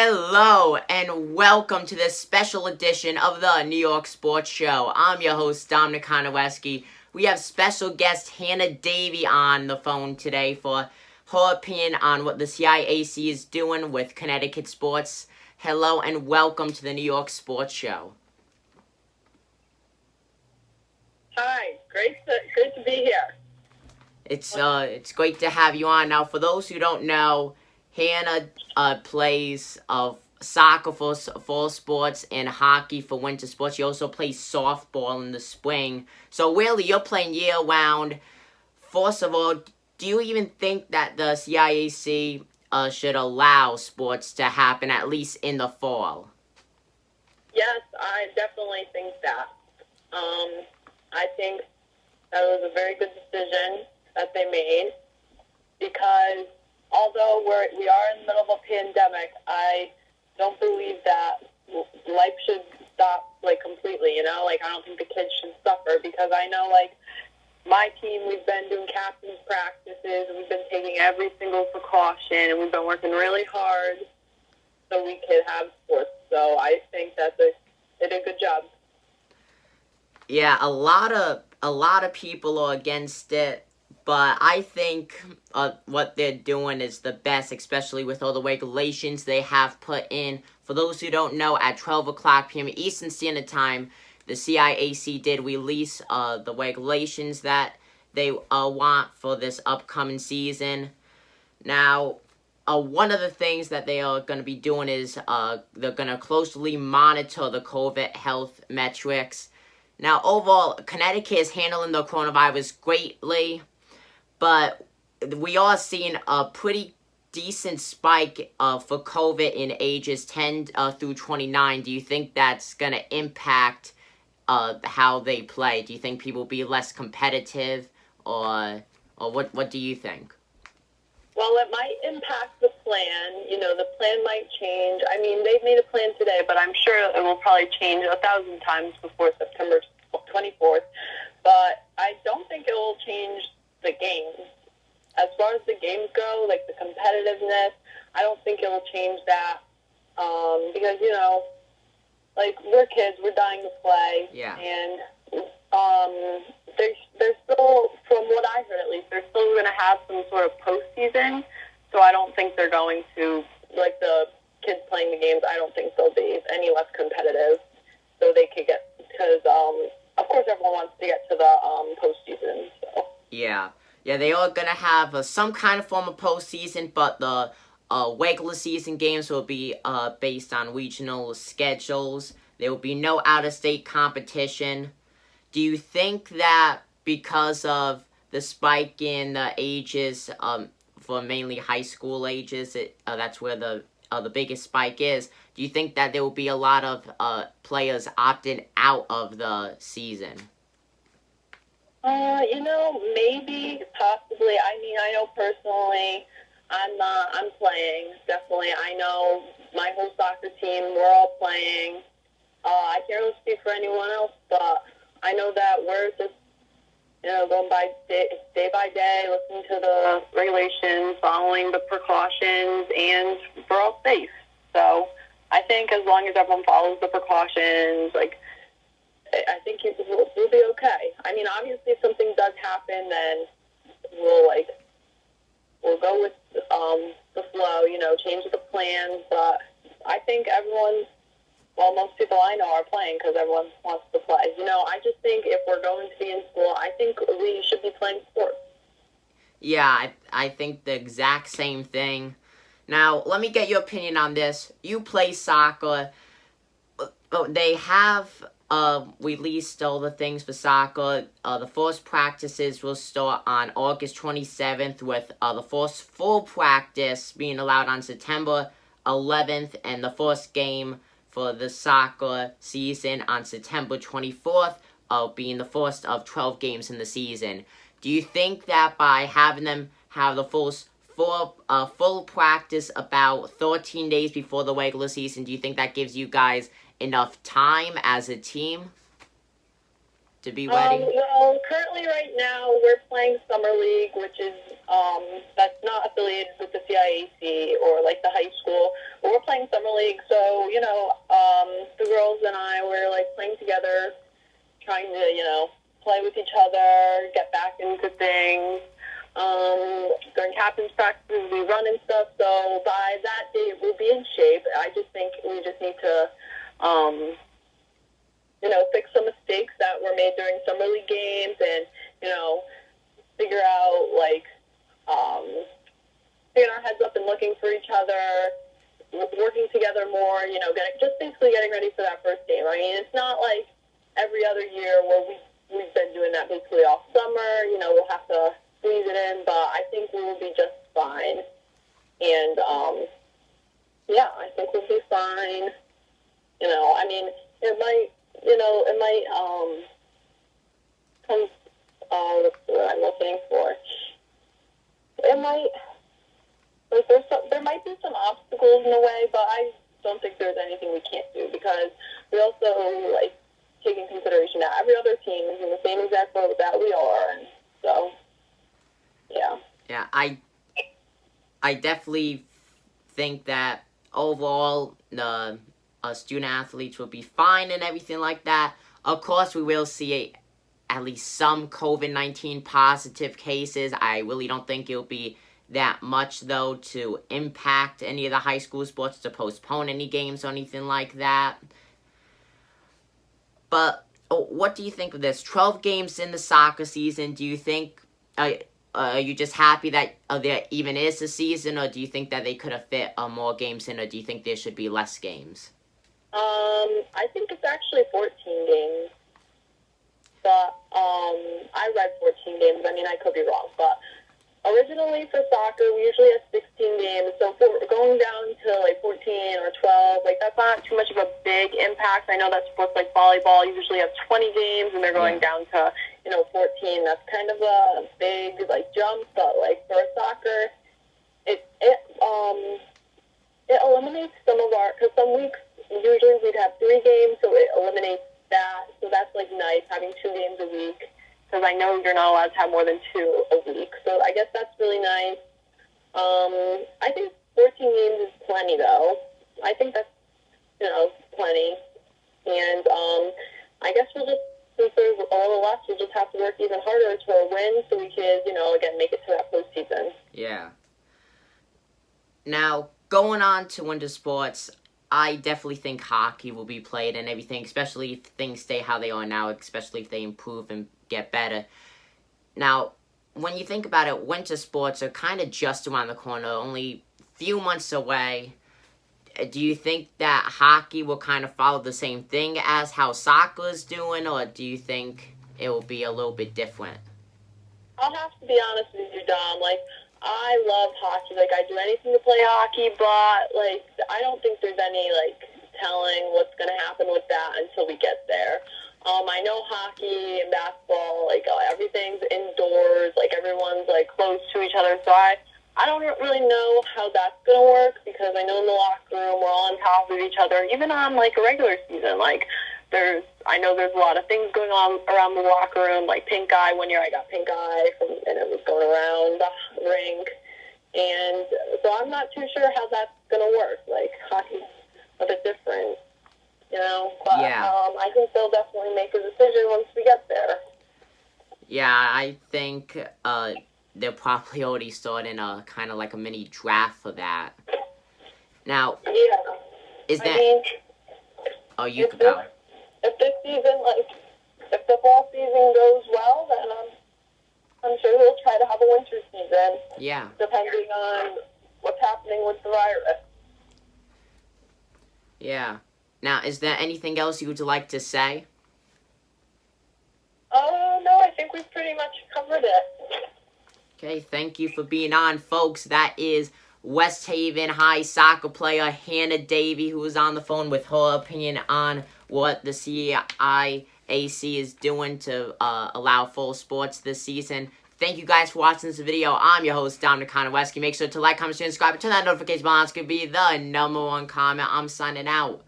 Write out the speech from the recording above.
Hello and welcome to this special edition of the New York Sports Show. I'm your host, Dominic Konoweski. We have special guest Hannah Davey on the phone today for her opinion on what the CIAC is doing with Connecticut sports. Hello and welcome to the New York Sports Show. Hi, great to be here. It's great to have you on. Now, for those who don't know, Hannah plays soccer for fall sports and hockey for winter sports. She also plays softball in the spring. So really, you're playing year-round. First of all, do you even think that the CIAC should allow sports to happen at least in the fall? Yes, I definitely think that. I think that was a very good decision that they made because although we are in the middle of a pandemic, I don't believe that life should stop completely. I don't think the kids should suffer because I know my team, we've been doing captain's practices and we've been taking every single precaution and we've been working really hard so we could have sports. So I think that they did a good job. Yeah, a lot of people are against it, but I think what they're doing is the best, especially with all the regulations they have put in. For those who don't know, at 12 o'clock p.m. Eastern Standard Time, the CIAC did release the regulations that they want for this upcoming season. Now, one of the things that they are going to be doing is they're going to closely monitor the COVID health metrics. Now, overall, Connecticut is handling the coronavirus greatly, but we are seeing a pretty decent spike for COVID in ages 10 through 29. Do you think that's going to impact how they play? Do you think people will be less competitive, or what do you think? Well, it might impact the plan. The plan might change. I mean, they've made a plan today, but I'm sure it will probably change 1,000 times before September 24th. But I don't think it will change the games. As far as the games go, the competitiveness, I don't think it will change that. Because, we're kids, we're dying to play. Yeah. And they're still, from what I heard at least, they're still going to have some sort of postseason. So I don't think they're going to, the kids playing the games, I don't think they'll be any less competitive. So they could get, because, of course, everyone wants to get to the postseason. So. Yeah, they are going to have some kind of form of postseason, but the regular season games will be based on regional schedules. There will be no out-of-state competition. Do you think that because of the spike in the ages, for mainly high school ages, that's where the biggest spike is, do you think that there will be a lot of players opting out of the season? Maybe, possibly. I mean, I know personally, I'm playing, definitely. I know my whole soccer team, we're all playing. I can't really speak for anyone else, but I know that we're just, going by day by day, listening to the regulations, following the precautions, and we're all safe. So I think as long as everyone follows the precautions, I think we'll be okay. I mean, obviously, if something does happen, then we'll go with the flow, change the plans. But I think most people I know are playing because everyone wants to play. I just think if we're going to be in school, I think we should be playing sports. Yeah, I think the exact same thing. Now, let me get your opinion on this. You play soccer. They have released all the things for soccer. The first practices will start on August 27th with the first full practice being allowed on September 11th and the first game for the soccer season on September 24th, being the first of 12 games in the season. Do you think that by having them have the full practice about 13 days before the regular season, do you think that gives you guys enough time as a team to be ready? Well, Well, currently right now we're playing Summer League, which is that's not affiliated with the CIAC or like the high school. But we're playing Summer League, so the girls and I were like playing together, trying to play with each other, get back into things. During captain's practices, we run and stuff. So by that date, we'll be in shape. I just think we just need to fix some mistakes that were made during summer league games and, figure out, getting our heads up and looking for each other, working together more, just basically getting ready for that first game. I mean, it's not like every other year where we've been doing that basically all summer. We'll have to squeeze it in, but I think we will be just fine. And, I think we'll be fine. It might come, what's the word I'm looking for? It might, there might be some obstacles in the way, but I don't think there's anything we can't do because we also, take in consideration that every other team is in the same exact boat that we are, and so, yeah. Yeah, I definitely think that overall the student athletes will be fine and everything like that. Of course, we will see at least some COVID-19 positive cases. I really don't think it'll be that much, though, to impact any of the high school sports, to postpone any games or anything like that. But what do you think of this? 12 games in the soccer season. Do you think, are you just happy that there even is a season, or do you think that they could have fit more games in, or do you think there should be less games? I think it's actually 14 games. But, I read 14 games. I mean, I could be wrong, but originally for soccer, we usually have 16 games. So going down to 14 or 12, that's not too much of a big impact. I know that sports like volleyball usually have 20 games, and they're going down to 14. That's kind of a big jump. But for soccer, it eliminates some of our, because some weeks usually we'd have 3 games, so it eliminates that. So that's nice, having 2 games a week, because I know you're not allowed to have more than 2 a week. So I guess that's really nice. I think 14 games is plenty, though. I think that's plenty. And I guess we'll just, since there's a little less, we'll just have to work even harder to win so we can, again, make it to that postseason. Yeah. Now, going on to winter sports, I definitely think hockey will be played and everything, especially if things stay how they are now, especially if they improve and get better. Now, when you think about it, winter sports are kind of just around the corner, only a few months away. Do you think that hockey will kind of follow the same thing as how soccer is doing, or do you think it will be a little bit different? I'll have to be honest with you, Dom. I love hockey. I'd do anything to play hockey, but, I don't think there's any, telling what's going to happen with that until we get there. I know hockey and basketball, everything's indoors, everyone's, close to each other, so I don't really know how that's going to work, because I know in the locker room we're all on top of each other, even on, a regular season. I know there's a lot of things going on around the locker room, pink eye. One year I got pink eye, and it was going around the rink. And so I'm not too sure how that's going to work. Hockey's a bit different, But I think they'll definitely make a decision once we get there. Yeah, I think they're probably already starting a kind of a mini draft for that. Now, is that... you could go. If this season, if the fall season goes well, then I'm sure we'll try to have a winter season. Yeah. Depending on what's happening with the virus. Yeah. Now, is there anything else you would like to say? Oh, no, I think we've pretty much covered it. Okay, thank you for being on, folks. That is West Haven High soccer player Hannah Davey, who was on the phone with her opinion on what the CIAC is doing to allow full sports this season. Thank you guys for watching this video. I'm your host, Dominic Conowesky. Make sure to like, comment, share, and subscribe, and turn that notification bell on. It's going to be the #1 comment. I'm signing out.